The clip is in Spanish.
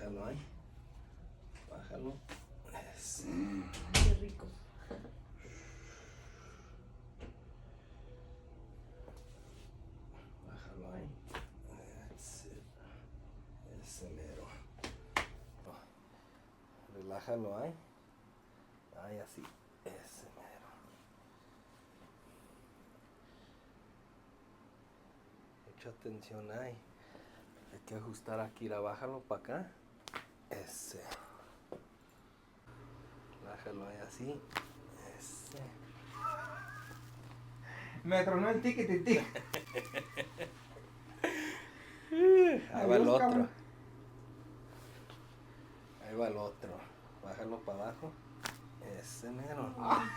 Bájalo ahí. Bájalo. Qué rico. Bájalo ahí. That's it. Ese mero. Relájalo ahí. Ahí así. Ese mero. Mucha atención ahí. Hay que ajustar aquí. Bájalo para acá. Ese. Bájalo ahí así. Ese. Me tronó el ticket. Ahí va el Adiós, otro. cabrón. Ahí va el otro. Bájalo para abajo. Ese mero. Ah.